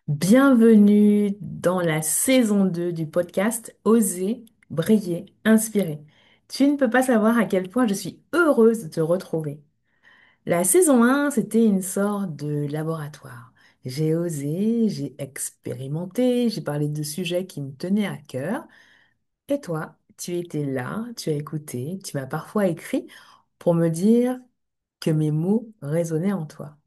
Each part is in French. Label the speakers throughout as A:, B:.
A: Bienvenue dans la saison 2 du podcast Oser, briller, inspirer. Tu ne peux pas savoir à quel point je suis heureuse de te retrouver. La saison 1, c'était une sorte de laboratoire. J'ai osé, j'ai expérimenté, j'ai parlé de sujets qui me tenaient à cœur. Et toi, tu étais là, tu as écouté, tu m'as parfois écrit pour me dire que mes mots résonnaient en toi.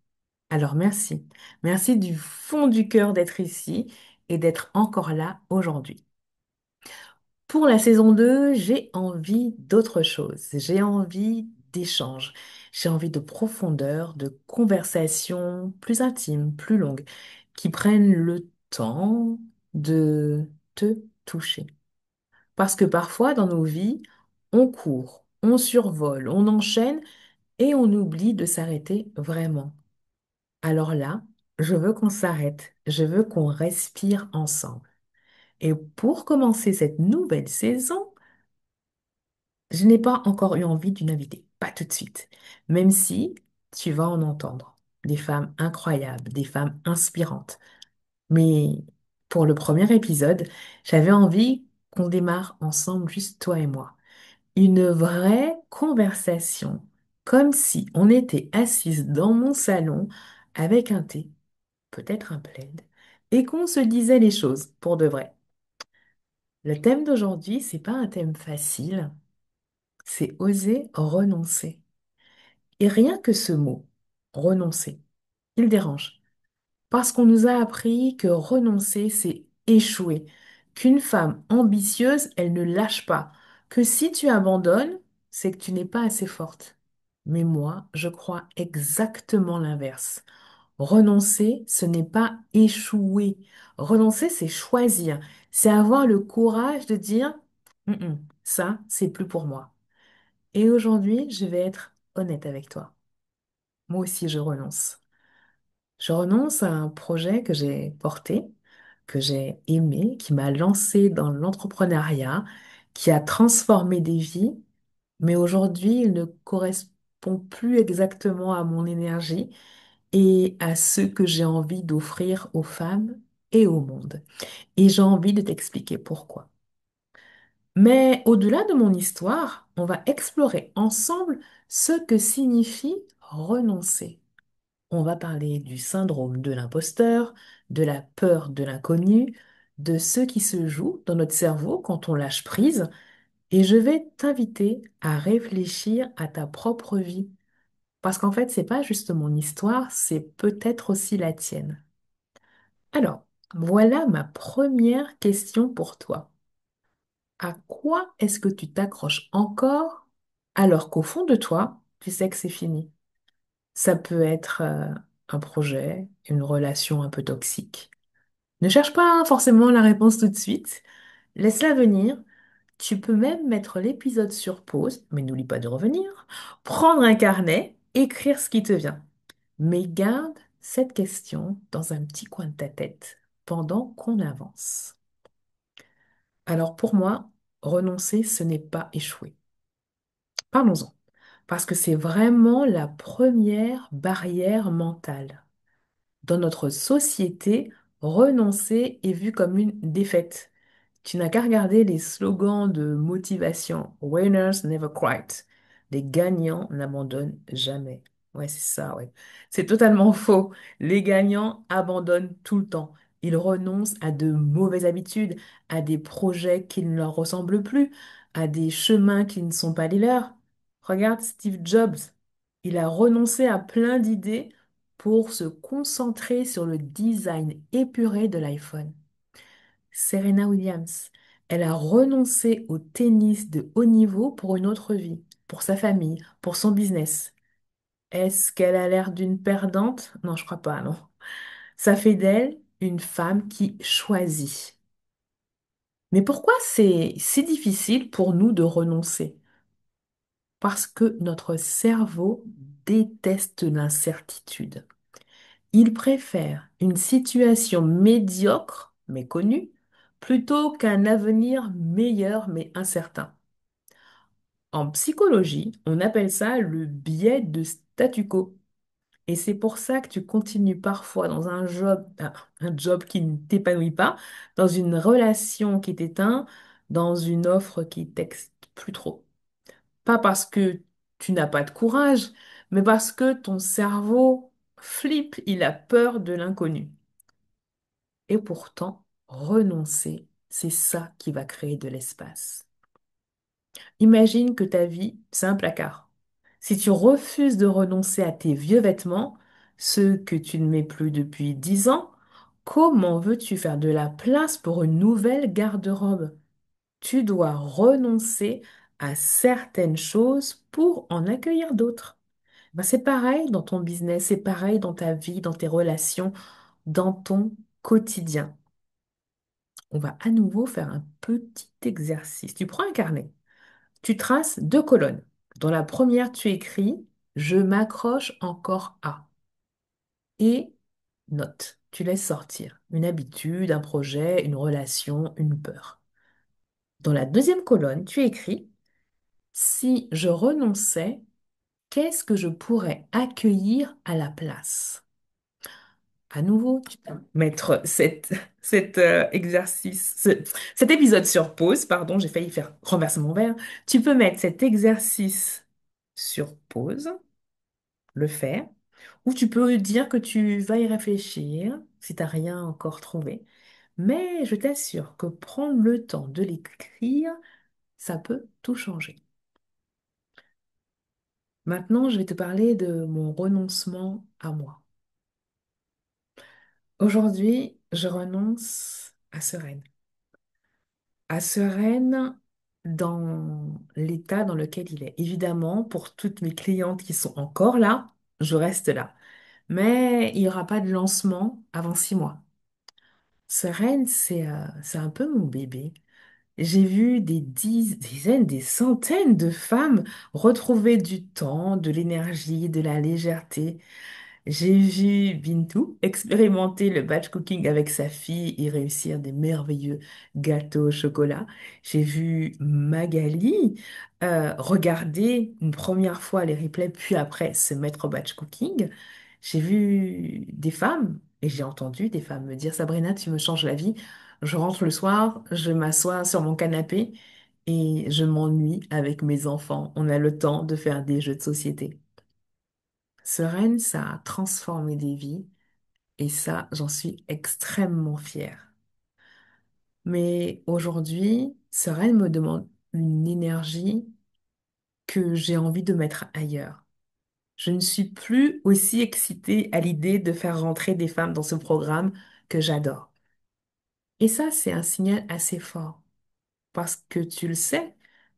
A: Alors merci. Merci du fond du cœur d'être ici et d'être encore là aujourd'hui. Pour la saison 2, j'ai envie d'autre chose. J'ai envie d'échanges. J'ai envie de profondeur, de conversations plus intimes, plus longues, qui prennent le temps de te toucher. Parce que parfois dans nos vies, on court, on survole, on enchaîne et on oublie de s'arrêter vraiment. Alors là, je veux qu'on s'arrête, je veux qu'on respire ensemble. Et pour commencer cette nouvelle saison, je n'ai pas encore eu envie d'une invitée, pas tout de suite, même si tu vas en entendre. Des femmes incroyables, des femmes inspirantes. Mais pour le premier épisode, j'avais envie qu'on démarre ensemble, juste toi et moi. Une vraie conversation, comme si on était assises dans mon salon avec un thé peut-être un plaid, et qu'on se disait les choses pour de vrai. Le thème d'aujourd'hui, c'est pas un thème facile, c'est oser renoncer. Et rien que ce mot, renoncer, il dérange. Parce qu'on nous a appris que renoncer, c'est échouer, qu'une femme ambitieuse, elle ne lâche pas, que si tu abandonnes, c'est que tu n'es pas assez forte. Mais moi, je crois exactement l'inverse. Renoncer, ce n'est pas échouer. Renoncer, c'est choisir. C'est avoir le courage de dire, ça, c'est plus pour moi. Et aujourd'hui, je vais être honnête avec toi. Moi aussi, je renonce. Je renonce à un projet que j'ai porté, que j'ai aimé, qui m'a lancé dans l'entrepreneuriat, qui a transformé des vies, mais aujourd'hui, il ne correspond plus exactement à mon énergie et à ce que j'ai envie d'offrir aux femmes et au monde. Et j'ai envie de t'expliquer pourquoi. Mais au-delà de mon histoire, on va explorer ensemble ce que signifie renoncer. On va parler du syndrome de l'imposteur, de la peur de l'inconnu, de ce qui se joue dans notre cerveau quand on lâche prise, et je vais t'inviter à réfléchir à ta propre vie. Parce qu'en fait, c'est pas juste mon histoire, c'est peut-être aussi la tienne. Alors, voilà ma première question pour toi. À quoi est-ce que tu t'accroches encore alors qu'au fond de toi, tu sais que c'est fini? Ça peut être un projet, une relation un peu toxique. Ne cherche pas forcément la réponse tout de suite. Laisse-la venir. Tu peux même mettre l'épisode sur pause, mais n'oublie pas de revenir. Prendre un carnet, écrire ce qui te vient. Mais garde cette question dans un petit coin de ta tête pendant qu'on avance. Alors pour moi, renoncer, ce n'est pas échouer. Parlons-en, parce que c'est vraiment la première barrière mentale. Dans notre société, renoncer est vu comme une défaite. Tu n'as qu'à regarder les slogans de motivation. Winners never quit. Les gagnants n'abandonnent jamais. Ouais, c'est ça, ouais. C'est totalement faux. Les gagnants abandonnent tout le temps. Ils renoncent à de mauvaises habitudes, à des projets qui ne leur ressemblent plus, à des chemins qui ne sont pas les leurs. Regarde Steve Jobs. Il a renoncé à plein d'idées pour se concentrer sur le design épuré de l'iPhone. Serena Williams, elle a renoncé au tennis de haut niveau pour une autre vie, pour sa famille, pour son business. Est-ce qu'elle a l'air d'une perdante? Non, je crois pas, non. Ça fait d'elle une femme qui choisit. Mais pourquoi c'est si difficile pour nous de renoncer? Parce que notre cerveau déteste l'incertitude. Il préfère une situation médiocre, mais connue, plutôt qu'un avenir meilleur, mais incertain. En psychologie, on appelle ça le biais de statu quo. Et c'est pour ça que tu continues parfois dans un job qui ne t'épanouit pas, dans une relation qui t'éteint, dans une offre qui t'excite plus trop. Pas parce que tu n'as pas de courage, mais parce que ton cerveau flippe, il a peur de l'inconnu. Et pourtant, renoncer, c'est ça qui va créer de l'espace. Imagine que ta vie, c'est un placard. Si tu refuses de renoncer à tes vieux vêtements, ceux que tu ne mets plus depuis 10 ans, comment veux-tu faire de la place pour une nouvelle garde-robe? Tu dois renoncer à certaines choses pour en accueillir d'autres. Ben, c'est pareil dans ton business, c'est pareil dans ta vie, dans tes relations, dans ton quotidien. On va à nouveau faire un petit exercice. Tu prends un carnet. Tu traces deux colonnes. Dans la première, tu écris «Je m'accroche encore à» et note. Tu laisses sortir une habitude, un projet, une relation, une peur. Dans la deuxième colonne, tu écris «Si je renonçais, qu'est-ce que je pourrais accueillir à la place?» À nouveau, tu peux mettre cet exercice, cet épisode sur pause, pardon, j'ai failli faire renverser mon verre. Tu peux mettre cet exercice sur pause, le faire, ou tu peux dire que tu vas y réfléchir si tu n'as rien encore trouvé. Mais je t'assure que prendre le temps de l'écrire, ça peut tout changer. Maintenant, je vais te parler de mon renoncement à moi. Aujourd'hui, je renonce à Sereine. À Sereine dans l'état dans lequel il est. Évidemment, pour toutes mes clientes qui sont encore là, je reste là. Mais il n'y aura pas de lancement avant 6 mois. Sereine, c'est un peu mon bébé. J'ai vu des dizaines, des centaines de femmes retrouver du temps, de l'énergie, de la légèreté. J'ai vu Bintou expérimenter le batch cooking avec sa fille et réussir des merveilleux gâteaux au chocolat. J'ai vu Magali regarder une première fois les replays, puis après se mettre au batch cooking. J'ai vu des femmes et j'ai entendu des femmes me dire, Sabrina, tu me changes la vie. Je rentre le soir, je m'assois sur mon canapé et je m'ennuie avec mes enfants. On a le temps de faire des jeux de société. Sereine, ça a transformé des vies et ça, j'en suis extrêmement fière. Mais aujourd'hui, Sereine me demande une énergie que j'ai envie de mettre ailleurs. Je ne suis plus aussi excitée à l'idée de faire rentrer des femmes dans ce programme que j'adore. Et ça, c'est un signal assez fort parce que tu le sais,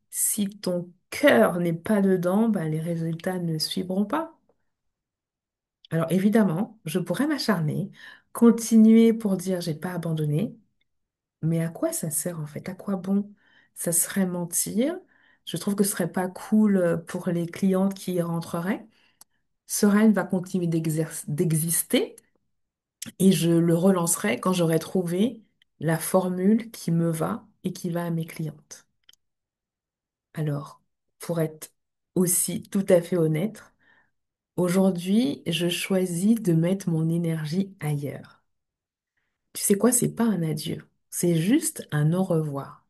A: si ton cœur n'est pas dedans, ben, les résultats ne suivront pas. Alors évidemment, je pourrais m'acharner, continuer pour dire j'ai pas abandonné, mais à quoi ça sert en fait? À quoi bon? Ça serait mentir. Je trouve que ce serait pas cool pour les clientes qui y rentreraient. Sereine va continuer d'exister et je le relancerai quand j'aurai trouvé la formule qui me va et qui va à mes clientes. Alors, pour être aussi tout à fait honnête, aujourd'hui, je choisis de mettre mon énergie ailleurs. Tu sais quoi, c'est pas un adieu, c'est juste un au revoir.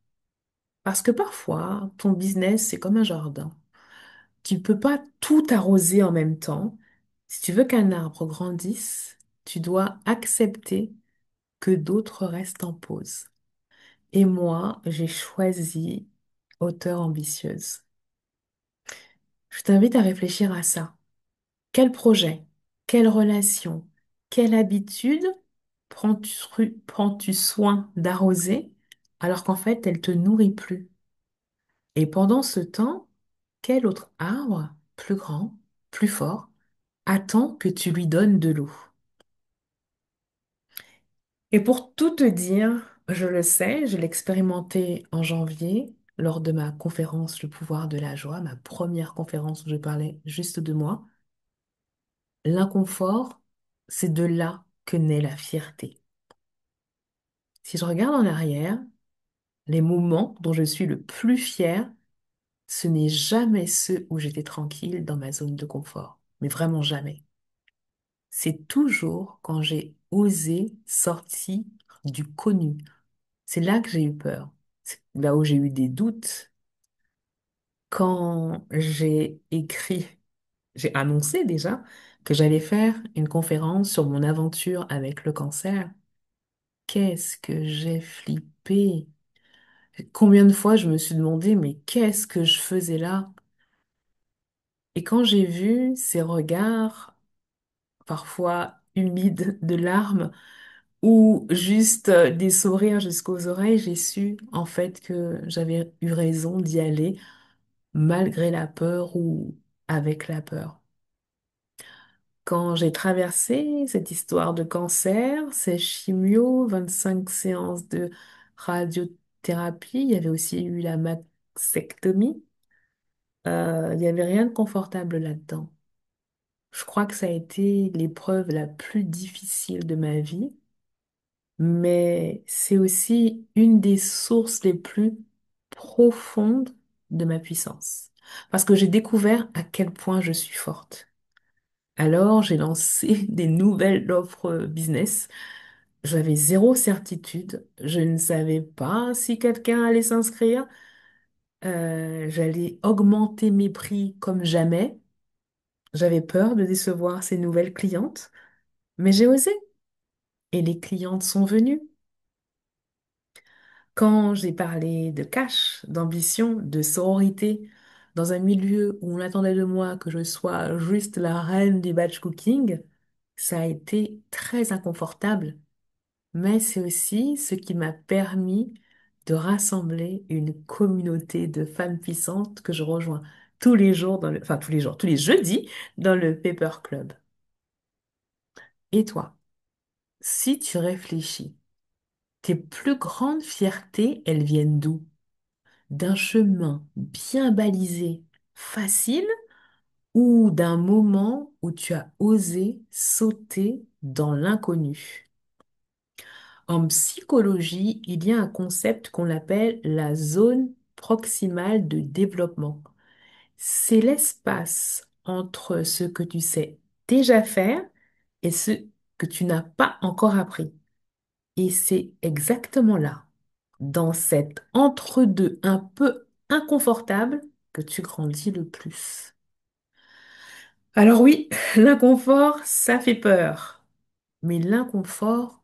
A: Parce que parfois, ton business, c'est comme un jardin. Tu peux pas tout arroser en même temps. Si tu veux qu'un arbre grandisse, tu dois accepter que d'autres restent en pause. Et moi, j'ai choisi auteur ambitieuse. Je t'invite à réfléchir à ça. Quel projet, quelle relation, quelle habitude prends-tu soin d'arroser alors qu'en fait, elle te nourrit plus? Et pendant ce temps, quel autre arbre, plus grand, plus fort, attend que tu lui donnes de l'eau? Et pour tout te dire, je le sais, je l'ai expérimenté en janvier lors de ma conférence Le pouvoir de la joie, ma première conférence où je parlais juste de moi. L'inconfort, c'est de là que naît la fierté. Si je regarde en arrière, les moments dont je suis le plus fière, ce n'est jamais ceux où j'étais tranquille dans ma zone de confort, mais vraiment jamais. c'est toujours quand j'ai osé sortir du connu. C'est là que j'ai eu peur. C'est là où j'ai eu des doutes. Quand j'ai annoncé déjà que j'allais faire une conférence sur mon aventure avec le cancer. Qu'est-ce que j'ai flippé? Combien de fois je me suis demandé, mais qu'est-ce que je faisais là? Et quand j'ai vu ces regards, parfois humides de larmes, ou juste des sourires jusqu'aux oreilles, j'ai su en fait que j'avais eu raison d'y aller malgré la peur ou avec la peur. Quand j'ai traversé cette histoire de cancer, ces chimios, 25 séances de radiothérapie, il y avait aussi eu la mastectomie, il n'y avait rien de confortable là-dedans. Je crois que ça a été l'épreuve la plus difficile de ma vie, mais c'est aussi une des sources les plus profondes de ma puissance. Parce que j'ai découvert à quel point je suis forte. Alors, j'ai lancé des nouvelles offres business. J'avais zéro certitude. Je ne savais pas si quelqu'un allait s'inscrire. J'allais augmenter mes prix comme jamais. J'avais peur de décevoir ces nouvelles clientes, mais j'ai osé. Et les clientes sont venues. Quand j'ai parlé de cash, d'ambition, de sororité, dans un milieu où on attendait de moi que je sois juste la reine du batch cooking, ça a été très inconfortable. Mais c'est aussi ce qui m'a permis de rassembler une communauté de femmes puissantes que je rejoins tous les jours enfin tous les jours, tous les jeudis dans le Paper Club. Et toi, si tu réfléchis, tes plus grandes fiertés, elles viennent d'où? D'un chemin bien balisé, facile, ou d'un moment où tu as osé sauter dans l'inconnu? En psychologie, il y a un concept qu'on appelle la zone proximale de développement. C'est l'espace entre ce que tu sais déjà faire et ce que tu n'as pas encore appris. Et c'est exactement là, dans cet entre-deux un peu inconfortable, que tu grandis le plus. Alors oui, l'inconfort, ça fait peur. Mais l'inconfort,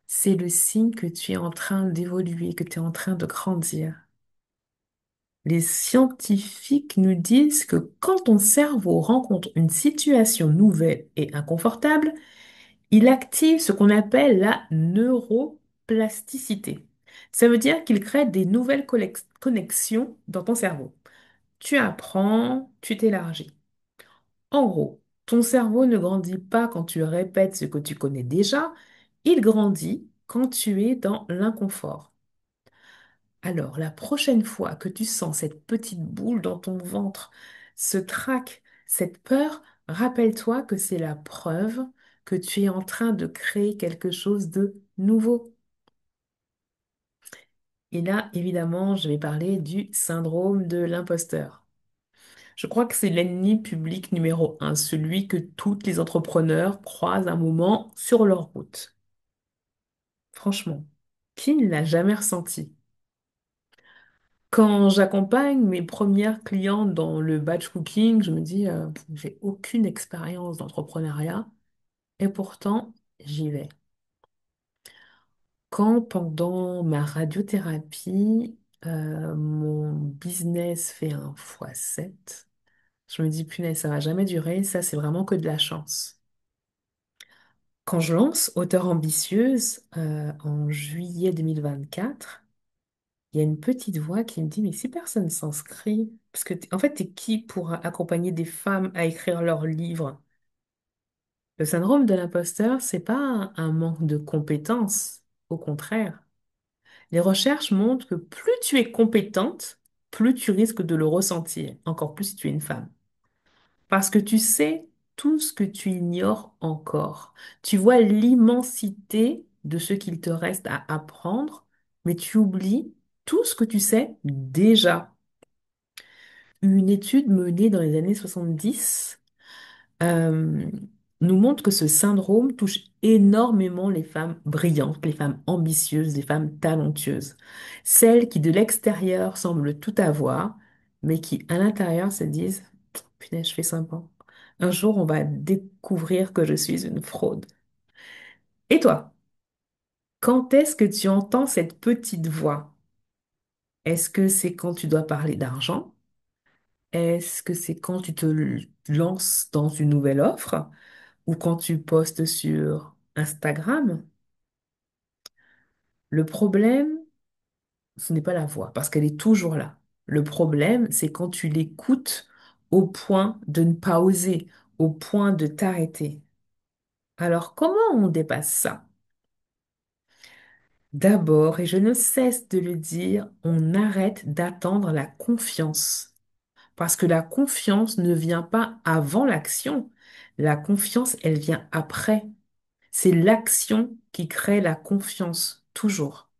A: c'est le signe que tu es en train d'évoluer, que tu es en train de grandir. Les scientifiques nous disent que quand ton cerveau rencontre une situation nouvelle et inconfortable, il active ce qu'on appelle la neuroplasticité. Ça veut dire qu'il crée des nouvelles connexions dans ton cerveau. Tu apprends, tu t'élargis. En gros, ton cerveau ne grandit pas quand tu répètes ce que tu connais déjà, il grandit quand tu es dans l'inconfort. Alors, la prochaine fois que tu sens cette petite boule dans ton ventre, ce trac, cette peur, rappelle-toi que c'est la preuve que tu es en train de créer quelque chose de nouveau. Et là, évidemment, je vais parler du syndrome de l'imposteur. Je crois que c'est l'ennemi public numéro un, celui que tous les entrepreneurs croisent un moment sur leur route. Franchement, qui ne l'a jamais ressenti? Quand j'accompagne mes premières clientes dans le batch cooking, je me dis, j'ai aucune expérience d'entrepreneuriat et pourtant, j'y vais. Quand pendant ma radiothérapie, mon business fait un x7, je me dis, punaise, ça va jamais durer, ça c'est vraiment que de la chance. Quand je lance Auteur ambitieuse en juillet 2024, il y a une petite voix qui me dit, mais si personne s'inscrit, parce que en fait, t'es qui pour accompagner des femmes à écrire leurs livres? Le syndrome de l'imposteur, c'est pas un manque de compétences, au contraire. Les recherches montrent que plus tu es compétente, plus tu risques de le ressentir, encore plus si tu es une femme. Parce que tu sais tout ce que tu ignores encore. Tu vois l'immensité de ce qu'il te reste à apprendre, mais tu oublies tout ce que tu sais déjà. Une étude menée dans les années 70 euh, nous montre que ce syndrome touche énormément les femmes brillantes, les femmes ambitieuses, les femmes talentueuses. Celles qui, de l'extérieur, semblent tout avoir, mais qui, à l'intérieur, se disent, punaise, je fais semblant. Un jour, on va découvrir que je suis une fraude. Et toi, quand est-ce que tu entends cette petite voix? Est-ce que c'est quand tu dois parler d'argent? Est-ce que c'est quand tu te lances dans une nouvelle offre? Ou quand tu postes sur Instagram? Le problème, ce n'est pas la voix, parce qu'elle est toujours là. Le problème, c'est quand tu l'écoutes au point de ne pas oser, au point de t'arrêter. Alors, comment on dépasse ça? D'abord, et je ne cesse de le dire, on arrête d'attendre la confiance. Parce que la confiance ne vient pas avant l'action. La confiance, elle vient après. C'est l'action qui crée la confiance, toujours.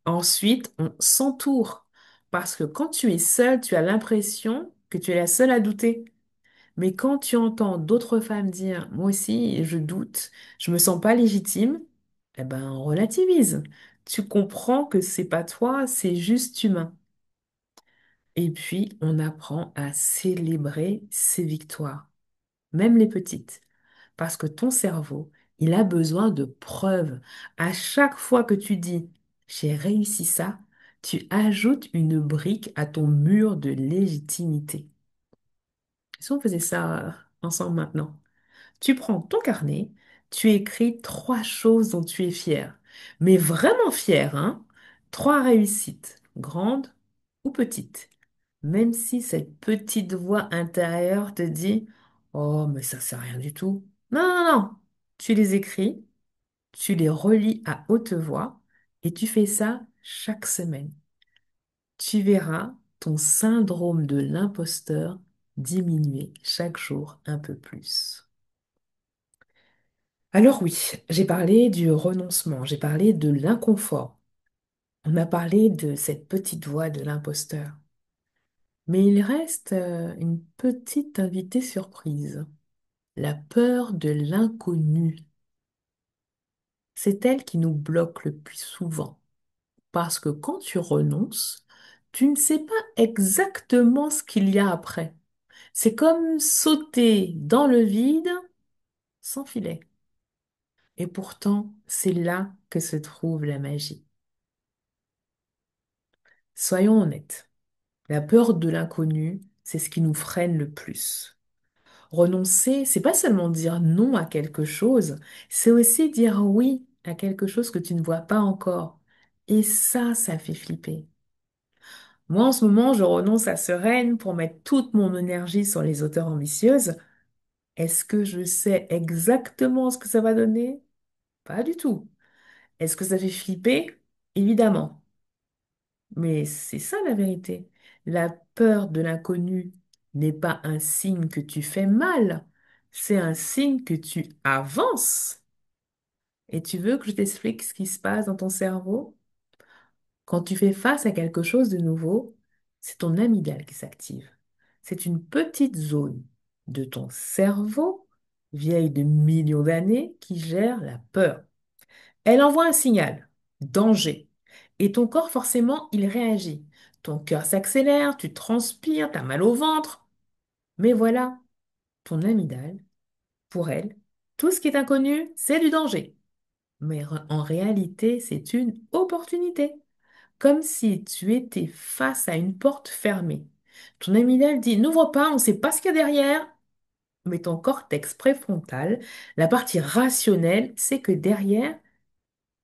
A: Ensuite, on s'entoure. Parce que quand tu es seule, tu as l'impression que tu es la seule à douter. Mais quand tu entends d'autres femmes dire, moi aussi, je doute, je me sens pas légitime, eh ben, on relativise. Tu comprends que c'est pas toi, c'est juste humain. Et puis, on apprend à célébrer ses victoires, même les petites. Parce que ton cerveau, il a besoin de preuves. À chaque fois que tu dis, j'ai réussi ça, tu ajoutes une brique à ton mur de légitimité. Si on faisait ça ensemble maintenant, tu prends ton carnet, tu écris trois choses dont tu es fier. Mais vraiment fier, hein? Trois réussites, grandes ou petites. Même si cette petite voix intérieure te dit, oh, mais ça sert à rien du tout. Non, non, non. Tu les écris, tu les relis à haute voix et tu fais ça chaque semaine. Tu verras ton syndrome de l'imposteur diminuer chaque jour un peu plus. Alors oui, j'ai parlé du renoncement, j'ai parlé de l'inconfort. On a parlé de cette petite voix de l'imposteur. Mais il reste une petite invitée surprise. La peur de l'inconnu. C'est elle qui nous bloque le plus souvent. Parce que quand tu renonces, tu ne sais pas exactement ce qu'il y a après. C'est comme sauter dans le vide sans filet. Et pourtant, c'est là que se trouve la magie. Soyons honnêtes, la peur de l'inconnu, c'est ce qui nous freine le plus. Renoncer, c'est pas seulement dire non à quelque chose, c'est aussi dire oui à quelque chose que tu ne vois pas encore. Et ça fait flipper. Moi, en ce moment, je renonce à Sereine pour mettre toute mon énergie sur les auteurs ambitieuses. Est-ce que je sais exactement ce que ça va donner? Pas du tout. Est-ce que ça fait flipper? Évidemment. Mais c'est ça la vérité. La peur de l'inconnu n'est pas un signe que tu fais mal, c'est un signe que tu avances. Et tu veux que je t'explique ce qui se passe dans ton cerveau? Quand tu fais face à quelque chose de nouveau, c'est ton amygdale qui s'active. C'est une petite zone de ton cerveau, vieille de millions d'années, qui gère la peur. Elle envoie un signal, danger. Et ton corps, forcément, il réagit. Ton cœur s'accélère, tu transpires, t'as mal au ventre. Mais voilà, ton amygdale, pour elle, tout ce qui est inconnu, c'est du danger. Mais en réalité, c'est une opportunité. Comme si tu étais face à une porte fermée. Ton amygdale dit, n'ouvre pas, on ne sait pas ce qu'il y a derrière. Mais ton cortex préfrontal, la partie rationnelle, sait que derrière,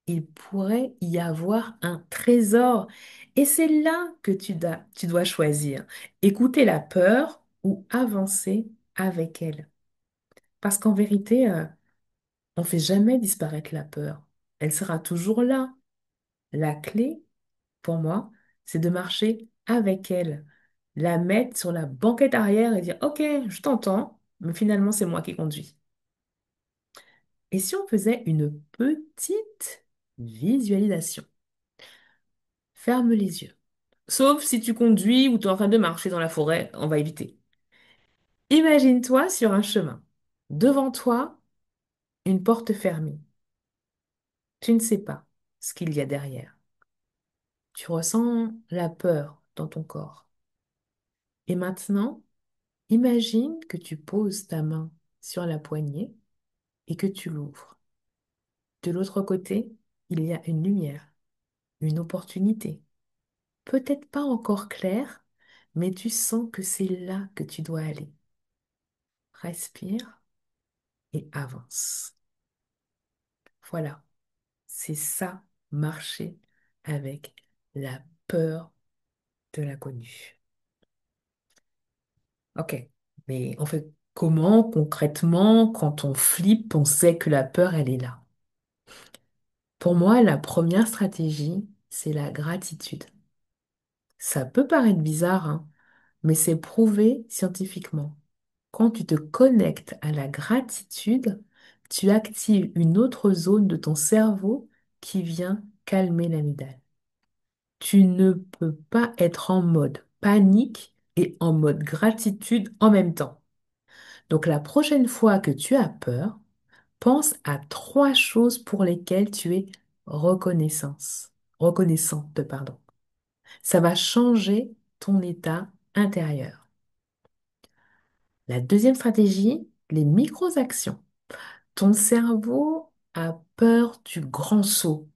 A: il pourrait y avoir un trésor. Et c'est là que tu dois choisir. Écouter la peur ou avancer avec elle. Parce qu'en vérité, on ne fait jamais disparaître la peur. Elle sera toujours là. La clé, pour moi, c'est de marcher avec elle. La mettre sur la banquette arrière et dire, OK, je t'entends, mais finalement, c'est moi qui conduis. Et si on faisait une petite visualisation? Ferme les yeux. Sauf si tu conduis ou tu es en train de marcher dans la forêt, on va éviter. Imagine-toi sur un chemin. Devant toi, une porte fermée. Tu ne sais pas ce qu'il y a derrière. Tu ressens la peur dans ton corps. Et maintenant, imagine que tu poses ta main sur la poignée et que tu l'ouvres. De l'autre côté, il y a une lumière, une opportunité. Peut-être pas encore claire, mais tu sens que c'est là que tu dois aller. Respire et avance. Voilà, c'est ça, marcher avec la peur de l'inconnu. Ok, mais on fait comment concrètement quand on flippe, on sait que la peur, elle est là? Pour moi, la première stratégie, c'est la gratitude. Ça peut paraître bizarre, hein, mais c'est prouvé scientifiquement. Quand tu te connectes à la gratitude, tu actives une autre zone de ton cerveau qui vient calmer l'amygdale. Tu ne peux pas être en mode panique et en mode gratitude en même temps. Donc la prochaine fois que tu as peur, pense à trois choses pour lesquelles tu es reconnaissante, pardon. Ça va changer ton état intérieur. La deuxième stratégie, les micro-actions. Ton cerveau a peur du grand saut,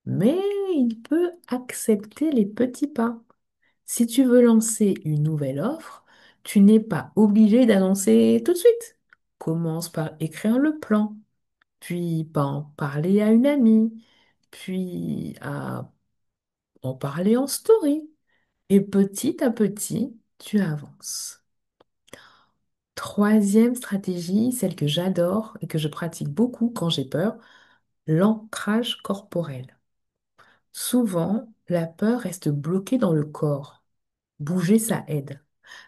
A: mais il peut accepter les petits pas. Si tu veux lancer une nouvelle offre, tu n'es pas obligé d'annoncer tout de suite. Commence par écrire le plan, puis par en parler à une amie, puis à en parler en story. Et petit à petit, tu avances. Troisième stratégie, celle que j'adore et que je pratique beaucoup quand j'ai peur, l'ancrage corporel. Souvent, la peur reste bloquée dans le corps. Bouger, ça aide.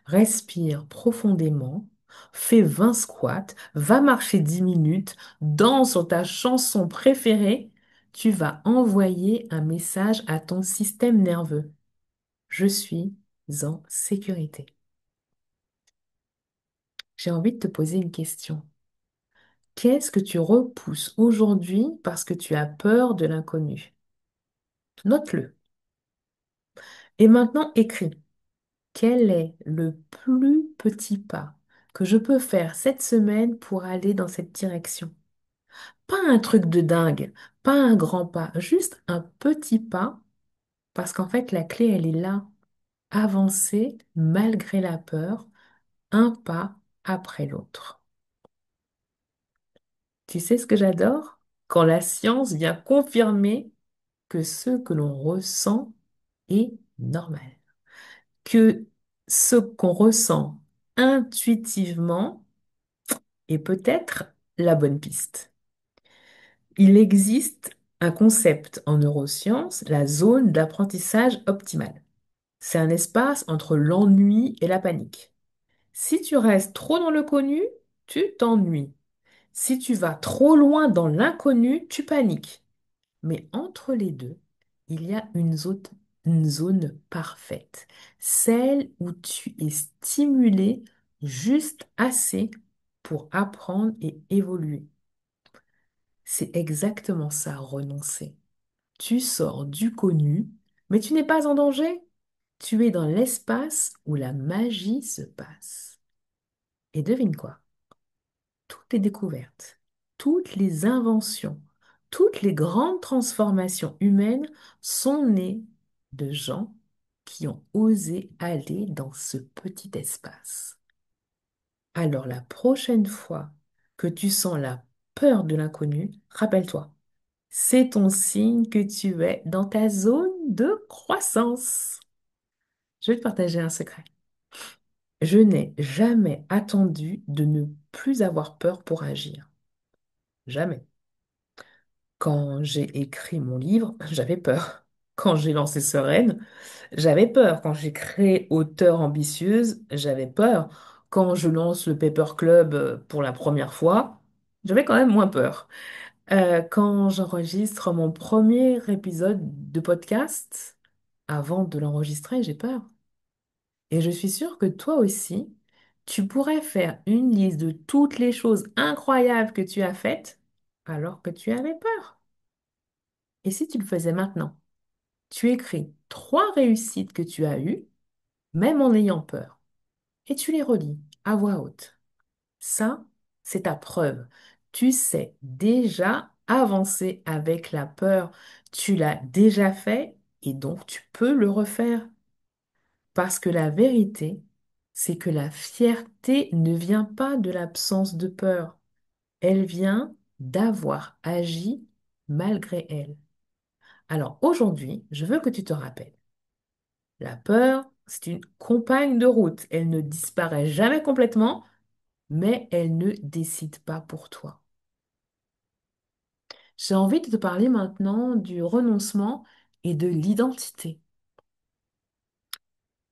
A: Respire profondément, fais 20 squats, va marcher 10 minutes, danse sur ta chanson préférée. Tu vas envoyer un message à ton système nerveux. Je suis en sécurité. J'ai envie de te poser une question. Qu'est-ce que tu repousses aujourd'hui parce que tu as peur de l'inconnu? Note-le. Et maintenant, écris. Quel est le plus petit pas que je peux faire cette semaine pour aller dans cette direction? Pas un truc de dingue, pas un grand pas, juste un petit pas, parce qu'en fait, la clé, elle est là. Avancer malgré la peur, un pas après l'autre. Tu sais ce que j'adore? Quand la science vient confirmer que ce que l'on ressent est normal, que ce qu'on ressent intuitivement est peut-être la bonne piste. Il existe un concept en neurosciences, la zone d'apprentissage optimale. C'est un espace entre l'ennui et la panique. Si tu restes trop dans le connu, tu t'ennuies. Si tu vas trop loin dans l'inconnu, tu paniques. Mais entre les deux, il y a une zone parfaite, celle où tu es stimulé juste assez pour apprendre et évoluer. C'est exactement ça, renoncer. Tu sors du connu, mais tu n'es pas en danger. Tu es dans l'espace où la magie se passe. Et devine quoi? Toutes les découvertes, toutes les inventions, toutes les grandes transformations humaines sont nées de gens qui ont osé aller dans ce petit espace. Alors la prochaine fois que tu sens la peur de l'inconnu, rappelle-toi, c'est ton signe que tu es dans ta zone de croissance. Je vais te partager un secret. Je n'ai jamais attendu de ne plus avoir peur pour agir. Jamais. Quand j'ai écrit mon livre, j'avais peur. Quand j'ai lancé Sereine, j'avais peur. Quand j'ai créé Auteur ambitieuse, j'avais peur. Quand je lance le Paper Club pour la première fois, j'avais quand même moins peur. Quand j'enregistre mon premier épisode de podcast, avant de l'enregistrer, j'ai peur. Et je suis sûre que toi aussi, Tu pourrais faire une liste de toutes les choses incroyables que tu as faites alors que tu avais peur. Et si tu le faisais maintenant? Tu écris 3 réussites que tu as eues, même en ayant peur, et tu les relis à voix haute. Ça, c'est ta preuve. Tu sais déjà avancer avec la peur. Tu l'as déjà fait et donc tu peux le refaire. Parce que la vérité, c'est que la fierté ne vient pas de l'absence de peur. Elle vient d'avoir agi malgré elle. Alors aujourd'hui, je veux que tu te rappelles. La peur, c'est une compagne de route. Elle ne disparaît jamais complètement, mais elle ne décide pas pour toi. J'ai envie de te parler maintenant du renoncement et de l'identité.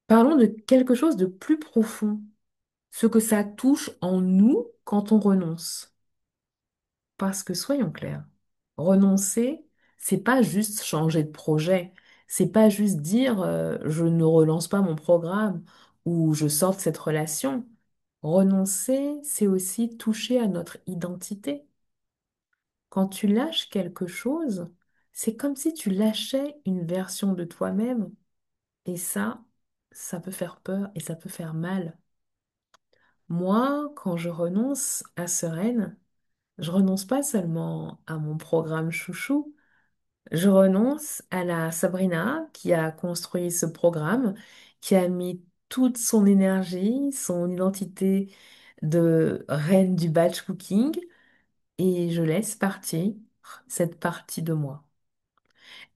A: Parlons de quelque chose de plus profond, ce que ça touche en nous quand on renonce. Parce que soyons clairs, renoncer, c'est pas juste changer de projet, c'est pas juste dire je ne relance pas mon programme ou je sors de cette relation. Renoncer, c'est aussi toucher à notre identité. Quand tu lâches quelque chose, c'est comme si tu lâchais une version de toi-même. Et ça peut faire peur et ça peut faire mal. Moi, quand je renonce à Sereine, je renonce pas seulement à mon programme chouchou, je renonce à la Sabrina qui a construit ce programme, qui a mis toute son énergie, son identité de reine du batch cooking, et je laisse partir cette partie de moi.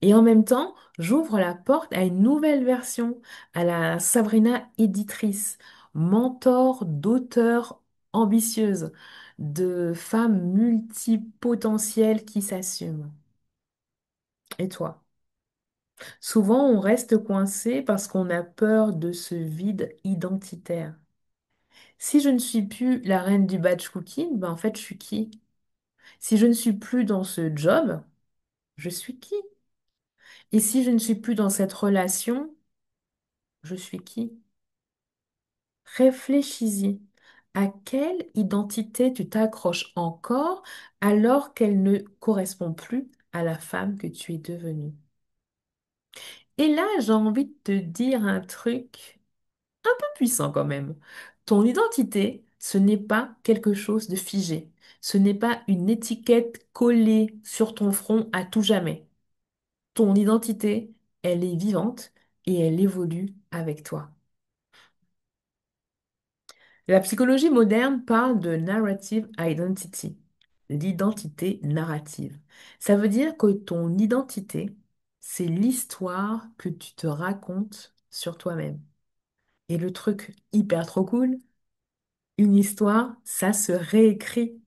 A: Et en même temps, j'ouvre la porte à une nouvelle version, à la Sabrina éditrice, mentor d'auteurs ambitieuses, de femmes multipotentielles qui s'assument. Et toi? Souvent, on reste coincé parce qu'on a peur de ce vide identitaire. Si je ne suis plus la reine du batch cooking, ben en fait, je suis qui? Si je ne suis plus dans ce job, je suis qui? Et si je ne suis plus dans cette relation, je suis qui? Réfléchis-y. À quelle identité tu t'accroches encore alors qu'elle ne correspond plus à la femme que tu es devenue? Et là, j'ai envie de te dire un truc un peu puissant quand même. Ton identité, ce n'est pas quelque chose de figé. Ce n'est pas une étiquette collée sur ton front à tout jamais. Ton identité, elle est vivante et elle évolue avec toi. La psychologie moderne parle de narrative identity, l'identité narrative. Ça veut dire que ton identité, c'est l'histoire que tu te racontes sur toi-même. Et le truc hyper trop cool, une histoire, ça se réécrit.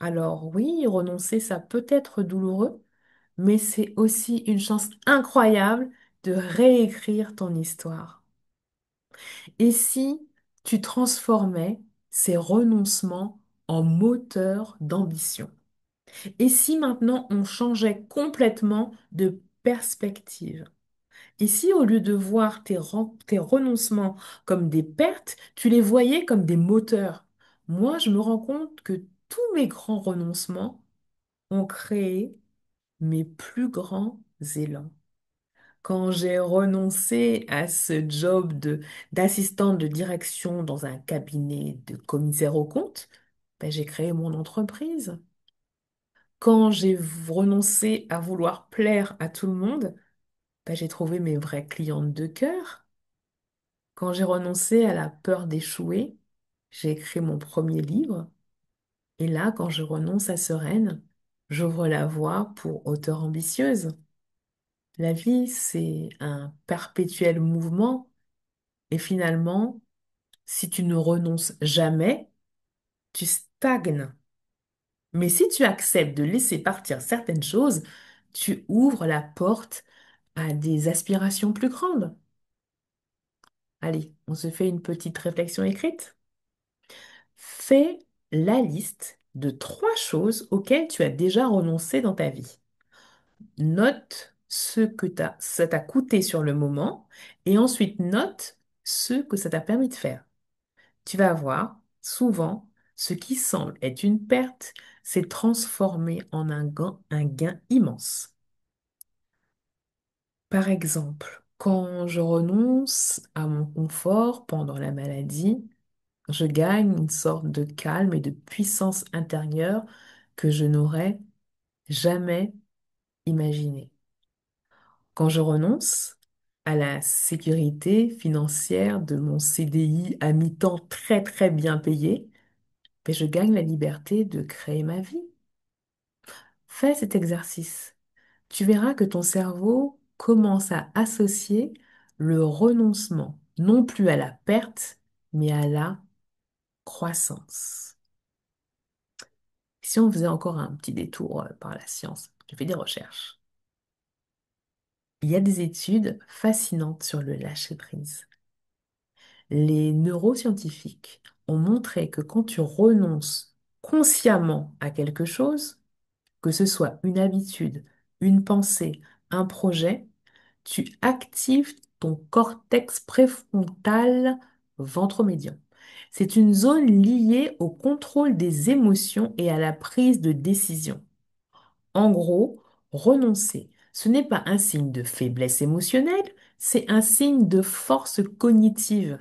A: Alors oui, renoncer, ça peut être douloureux, mais c'est aussi une chance incroyable de réécrire ton histoire. Et si tu transformais ces renoncements en moteur d'ambition? Et si maintenant on changeait complètement de perspective? Et si au lieu de voir tes renoncements comme des pertes, tu les voyais comme des moteurs? Moi, je me rends compte que tous mes grands renoncements ont créé mes plus grands élans. Quand j'ai renoncé à ce job d'assistante de direction dans un cabinet de commissaire aux comptes, ben, j'ai créé mon entreprise. Quand j'ai renoncé à vouloir plaire à tout le monde, ben, j'ai trouvé mes vraies clientes de cœur. Quand j'ai renoncé à la peur d'échouer, j'ai écrit mon premier livre. Et là, quand je renonce à Sereine, j'ouvre la voie pour auteure ambitieuse. La vie, c'est un perpétuel mouvement. Et finalement, si tu ne renonces jamais, tu stagnes. Mais si tu acceptes de laisser partir certaines choses, tu ouvres la porte à des aspirations plus grandes. Allez, on se fait une petite réflexion écrite. Fais la liste de 3 choses auxquelles tu as déjà renoncé dans ta vie. Note ce que ça t'a coûté sur le moment et ensuite note ce que ça t'a permis de faire. Tu vas voir, souvent, ce qui semble être une perte s'est transformé en un gain immense. Par exemple, quand je renonce à mon confort pendant la maladie, je gagne une sorte de calme et de puissance intérieure que je n'aurais jamais imaginé. Quand je renonce à la sécurité financière de mon CDI à mi-temps très très bien payé, ben, je gagne la liberté de créer ma vie. Fais cet exercice. Tu verras que ton cerveau commence à associer le renoncement non plus à la perte, mais à la croissance. Si on faisait encore un petit détour par la science, j'ai fait des recherches. Il y a des études fascinantes sur le lâcher-prise. Les neuroscientifiques ont montré que quand tu renonces consciemment à quelque chose, que ce soit une habitude, une pensée, un projet, tu actives ton cortex préfrontal ventre médian. C'est une zone liée au contrôle des émotions et à la prise de décision. En gros, renoncer, ce n'est pas un signe de faiblesse émotionnelle, c'est un signe de force cognitive.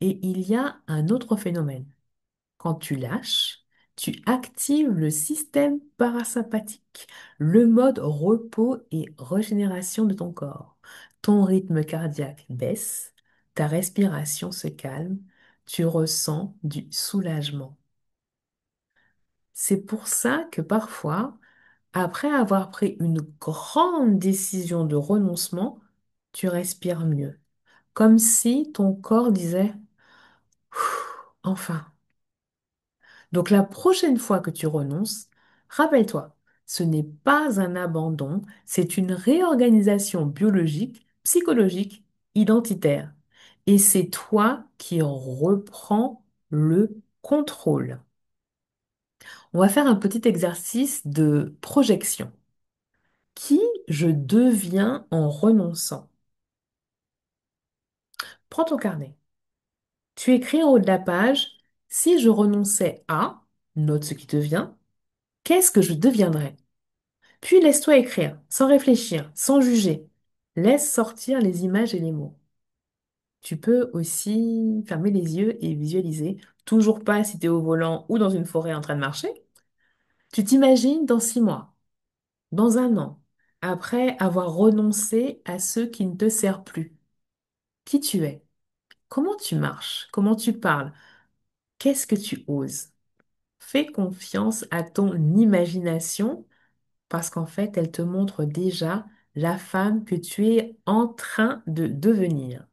A: Et il y a un autre phénomène. Quand tu lâches, tu actives le système parasympathique, le mode repos et régénération de ton corps. Ton rythme cardiaque baisse, ta respiration se calme, tu ressens du soulagement. C'est pour ça que parfois, après avoir pris une grande décision de renoncement, tu respires mieux, comme si ton corps disait enfin. Donc la prochaine fois que tu renonces, rappelle-toi, ce n'est pas un abandon, c'est une réorganisation biologique, psychologique, identitaire. Et c'est toi qui reprends le contrôle. On va faire un petit exercice de projection. Qui je deviens en renonçant? Prends ton carnet. Tu écris en haut de la page, si je renonçais à, note ce qui te vient, qu'est-ce que je deviendrais? Puis laisse-toi écrire, sans réfléchir, sans juger. Laisse sortir les images et les mots. Tu peux aussi fermer les yeux et visualiser, toujours pas si tu es au volant ou dans une forêt en train de marcher. Tu t'imagines dans 6 mois, dans un an, après avoir renoncé à ce qui ne te sert plus. Qui tu es? Comment tu marches? Comment tu parles? Qu'est-ce que tu oses? Fais confiance à ton imagination parce qu'en fait, elle te montre déjà la femme que tu es en train de devenir.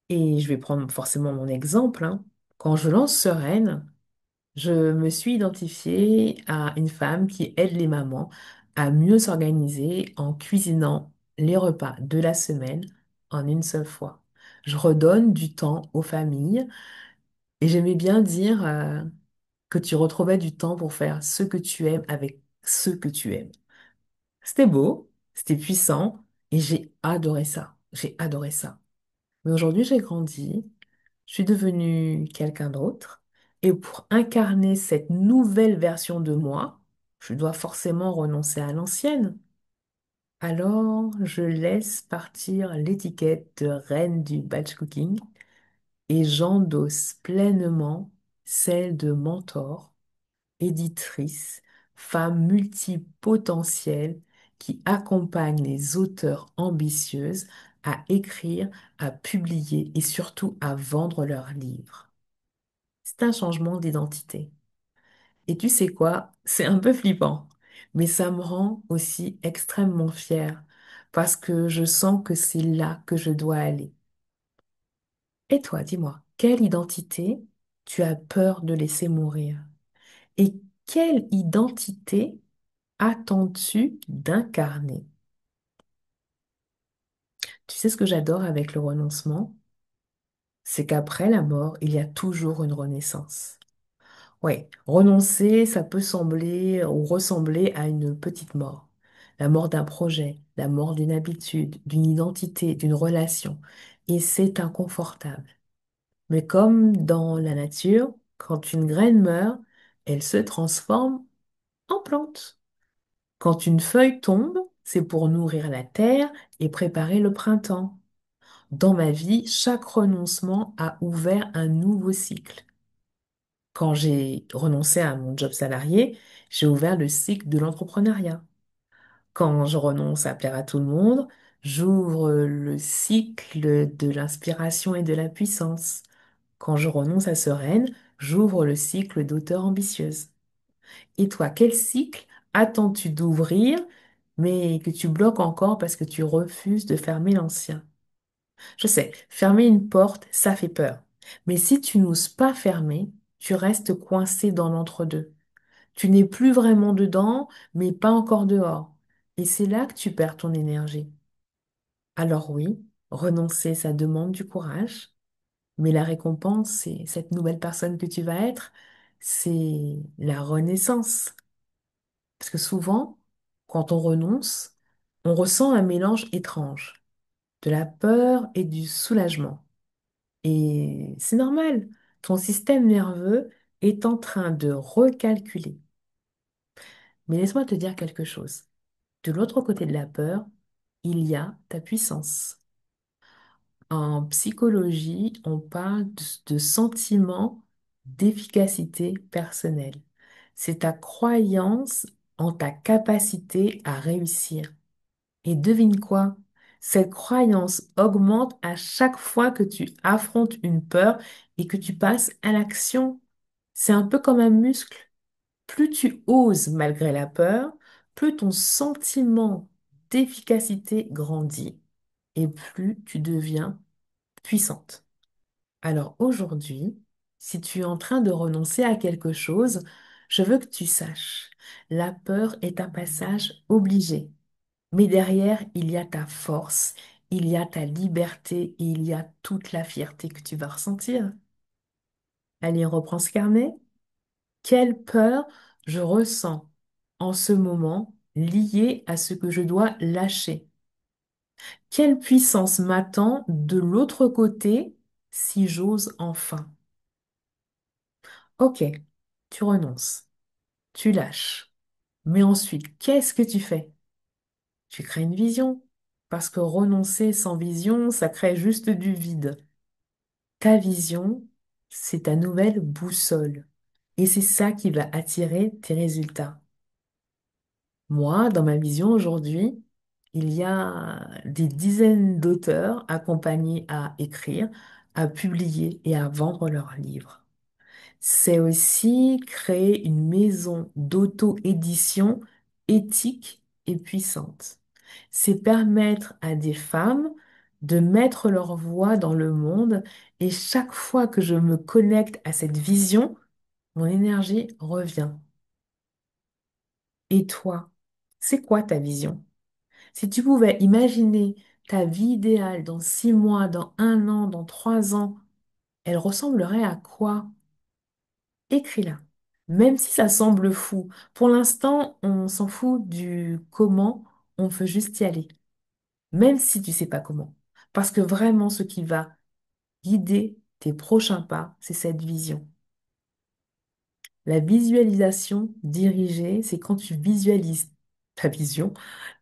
A: Et je vais prendre forcément mon exemple, hein. Quand je lance Sereine, je me suis identifiée à une femme qui aide les mamans à mieux s'organiser en cuisinant les repas de la semaine en une seule fois. Je redonne du temps aux familles et j'aimais bien dire que tu retrouvais du temps pour faire ce que tu aimes avec ceux que tu aimes. C'était beau, c'était puissant et j'ai adoré ça. J'ai adoré ça. Mais aujourd'hui, j'ai grandi, je suis devenue quelqu'un d'autre et pour incarner cette nouvelle version de moi, je dois forcément renoncer à l'ancienne. Alors, je laisse partir l'étiquette de reine du batch cooking et j'endosse pleinement celle de mentor, éditrice, femme multipotentielle qui accompagne les auteurs ambitieuses à écrire, à publier et surtout à vendre leurs livres. C'est un changement d'identité. Et tu sais quoi? C'est un peu flippant, mais ça me rend aussi extrêmement fière parce que je sens que c'est là que je dois aller. Et toi, dis-moi, quelle identité tu as peur de laisser mourir? Et quelle identité attends-tu d'incarner? Tu sais ce que j'adore avec le renoncement? C'est qu'après la mort, il y a toujours une renaissance. Oui, renoncer, ça peut sembler ou ressembler à une petite mort. La mort d'un projet, la mort d'une habitude, d'une identité, d'une relation. Et c'est inconfortable. Mais comme dans la nature, quand une graine meurt, elle se transforme en plante. Quand une feuille tombe, c'est pour nourrir la terre et préparer le printemps. Dans ma vie, chaque renoncement a ouvert un nouveau cycle. Quand j'ai renoncé à mon job salarié, j'ai ouvert le cycle de l'entrepreneuriat. Quand je renonce à plaire à tout le monde, j'ouvre le cycle de l'inspiration et de la puissance. Quand je renonce à Sereine, j'ouvre le cycle d'auteur ambitieuse. Et toi, quel cycle attends-tu d'ouvrir, mais que tu bloques encore parce que tu refuses de fermer l'ancien? Je sais, fermer une porte, ça fait peur. Mais si tu n'oses pas fermer, tu restes coincé dans l'entre-deux. Tu n'es plus vraiment dedans, mais pas encore dehors. Et c'est là que tu perds ton énergie. Alors oui, renoncer, ça demande du courage, mais la récompense, c'est cette nouvelle personne que tu vas être, c'est la renaissance. Parce que souvent, quand on renonce, on ressent un mélange étrange, de la peur et du soulagement. Et c'est normal, ton système nerveux est en train de recalculer. Mais laisse-moi te dire quelque chose. De l'autre côté de la peur, il y a ta puissance. En psychologie, on parle de sentiment d'efficacité personnelle. C'est ta croyance en ta capacité à réussir. Et devine quoi? Cette croyance augmente à chaque fois que tu affrontes une peur et que tu passes à l'action. C'est un peu comme un muscle. Plus tu oses malgré la peur, plus ton sentiment d'efficacité grandit et plus tu deviens puissante. Alors aujourd'hui, si tu es en train de renoncer à quelque chose, je veux que tu saches, la peur est un passage obligé. Mais derrière, il y a ta force, il y a ta liberté et il y a toute la fierté que tu vas ressentir. Allez, on reprend ce carnet. Quelle peur je ressens en ce moment liée à ce que je dois lâcher? Quelle puissance m'attend de l'autre côté si j'ose enfin? Ok, tu renonces, tu lâches. Mais ensuite, qu'est-ce que tu fais? Tu crées une vision. Parce que renoncer sans vision, ça crée juste du vide. Ta vision, c'est ta nouvelle boussole. Et c'est ça qui va attirer tes résultats. Moi, dans ma vision aujourd'hui, il y a des dizaines d'auteurs accompagnés à écrire, à publier et à vendre leurs livres. C'est aussi créer une maison d'auto-édition éthique et puissante. C'est permettre à des femmes de mettre leur voix dans le monde et chaque fois que je me connecte à cette vision, mon énergie revient. Et toi, c'est quoi ta vision? Si tu pouvais imaginer ta vie idéale dans 6 mois, dans 1 an, dans 3 ans, elle ressemblerait à quoi? Écris-la. Même si ça semble fou. Pour l'instant, on s'en fout du comment, on veut juste y aller. Même si tu sais pas comment. Parce que vraiment, ce qui va guider tes prochains pas, c'est cette vision. La visualisation dirigée, c'est quand tu visualises ta vision,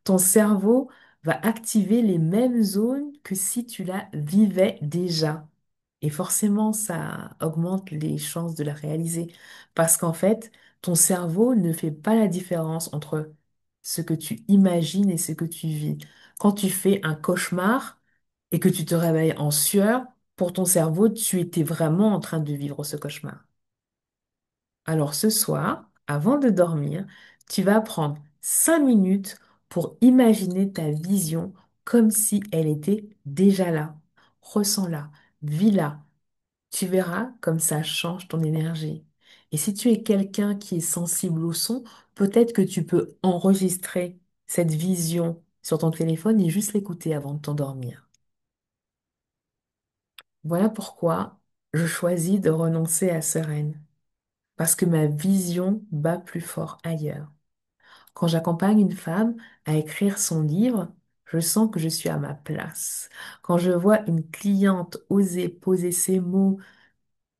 A: ton cerveau va activer les mêmes zones que si tu la vivais déjà. Et forcément, ça augmente les chances de la réaliser. Parce qu'en fait, ton cerveau ne fait pas la différence entre ce que tu imagines et ce que tu vis. Quand tu fais un cauchemar et que tu te réveilles en sueur, pour ton cerveau, tu étais vraiment en train de vivre ce cauchemar. Alors ce soir, avant de dormir, tu vas prendre 5 minutes pour imaginer ta vision comme si elle était déjà là. Ressens-la, vis-la. Tu verras comme ça change ton énergie. Et si tu es quelqu'un qui est sensible au son, peut-être que tu peux enregistrer cette vision sur ton téléphone et juste l'écouter avant de t'endormir. Voilà pourquoi je choisis de renoncer à Sereine. Parce que ma vision bat plus fort ailleurs. Quand j'accompagne une femme à écrire son livre, je sens que je suis à ma place. Quand je vois une cliente oser poser ses mots,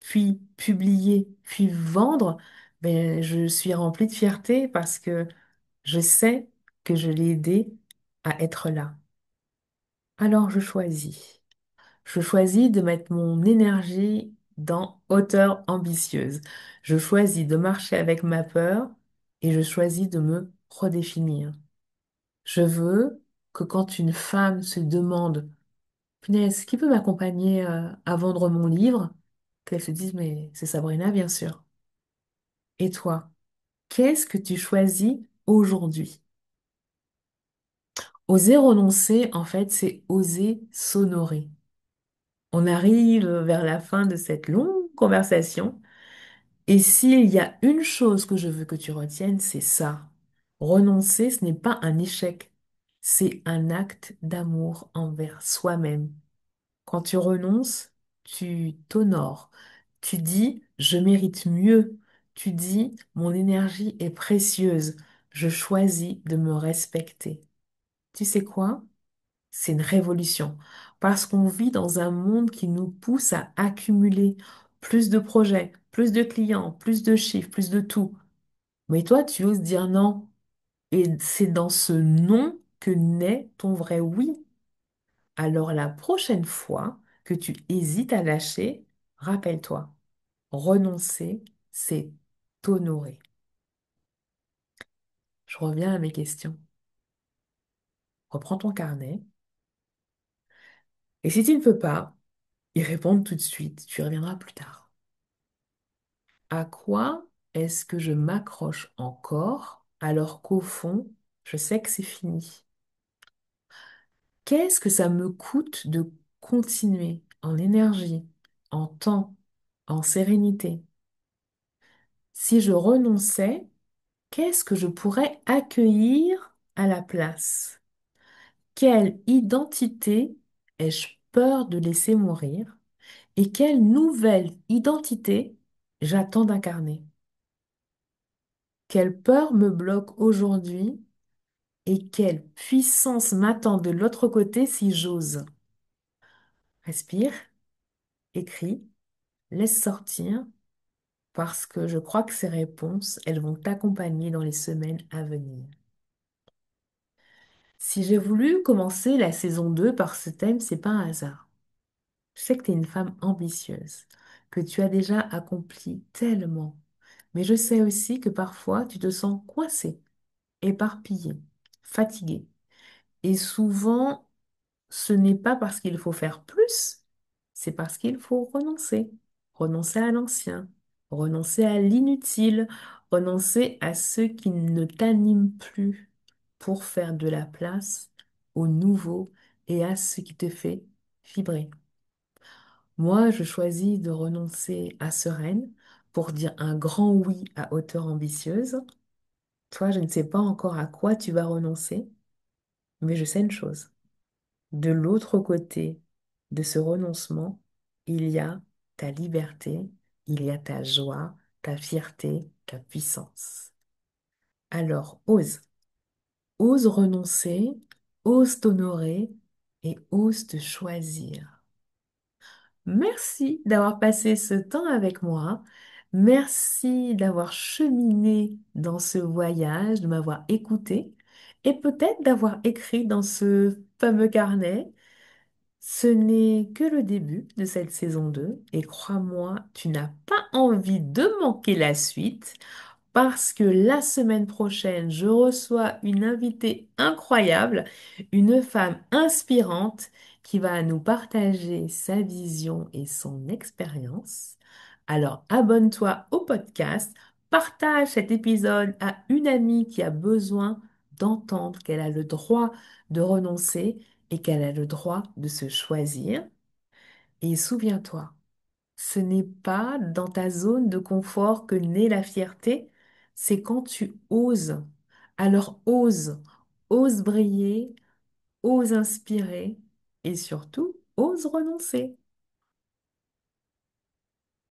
A: puis publier, puis vendre, ben, je suis remplie de fierté parce que je sais que je l'ai aidé à être là. Alors je choisis. Je choisis de mettre mon énergie dans hauteur ambitieuse. Je choisis de marcher avec ma peur et je choisis de me redéfinir. Je veux que quand une femme se demande, punaise, qui peut m'accompagner à vendre mon livre? Qu'elle se dise, mais c'est Sabrina, bien sûr. Et toi, qu'est-ce que tu choisis aujourd'hui? Oser renoncer, en fait, c'est oser s'honorer. On arrive vers la fin de cette longue conversation. Et s'il y a une chose que je veux que tu retiennes, c'est ça. Renoncer, ce n'est pas un échec, c'est un acte d'amour envers soi-même. Quand tu renonces, tu t'honores. Tu dis, je mérite mieux. Tu dis, mon énergie est précieuse. Je choisis de me respecter. Tu sais quoi? C'est une révolution. Parce qu'on vit dans un monde qui nous pousse à accumuler plus de projets, plus de clients, plus de chiffres, plus de tout. Mais toi, tu oses dire non. Et c'est dans ce non que naît ton vrai oui. Alors la prochaine fois que tu hésites à lâcher, rappelle-toi, renoncer, c'est t'honorer. Je reviens à mes questions. Reprends ton carnet. Et si tu ne peux pas y répondre tout de suite, tu y reviendras plus tard. À quoi est-ce que je m'accroche encore alors qu'au fond, je sais que c'est fini? Qu'est-ce que ça me coûte de continuer en énergie, en temps, en sérénité? Si je renonçais, qu'est-ce que je pourrais accueillir à la place? Quelle identité ai-je peur de laisser mourir? Et quelle nouvelle identité j'attends d'incarner? Quelle peur me bloque aujourd'hui et quelle puissance m'attend de l'autre côté si j'ose? Respire, écris, laisse sortir parce que je crois que ces réponses, elles vont t'accompagner dans les semaines à venir. Si j'ai voulu commencer la saison 2 par ce thème, c'est pas un hasard. Je sais que tu es une femme ambitieuse, que tu as déjà accompli tellement, mais je sais aussi que parfois tu te sens coincée, éparpillée, fatiguée. Et souvent, ce n'est pas parce qu'il faut faire plus, c'est parce qu'il faut renoncer. Renoncer à l'ancien, renoncer à l'inutile, renoncer à ce qui ne t'anime plus pour faire de la place au nouveau et à ce qui te fait vibrer. Moi, je choisis de renoncer à sereine pour dire un grand oui à hauteur ambitieuse. Toi, je ne sais pas encore à quoi tu vas renoncer, mais je sais une chose. De l'autre côté de ce renoncement, il y a ta liberté, il y a ta joie, ta fierté, ta puissance. Alors, ose, ose renoncer, ose t'honorer et ose te choisir. Merci d'avoir passé ce temps avec moi. Merci d'avoir cheminé dans ce voyage, de m'avoir écouté et peut-être d'avoir écrit dans ce fameux carnet. Ce n'est que le début de cette saison 2 et crois-moi, tu n'as pas envie de manquer la suite parce que la semaine prochaine, je reçois une invitée incroyable, une femme inspirante qui va nous partager sa vision et son expérience. Alors abonne-toi au podcast, partage cet épisode à une amie qui a besoin d'entendre qu'elle a le droit de renoncer et qu'elle a le droit de se choisir. Et souviens-toi, ce n'est pas dans ta zone de confort que naît la fierté, c'est quand tu oses. Alors ose, ose briller, ose inspirer et surtout, ose renoncer.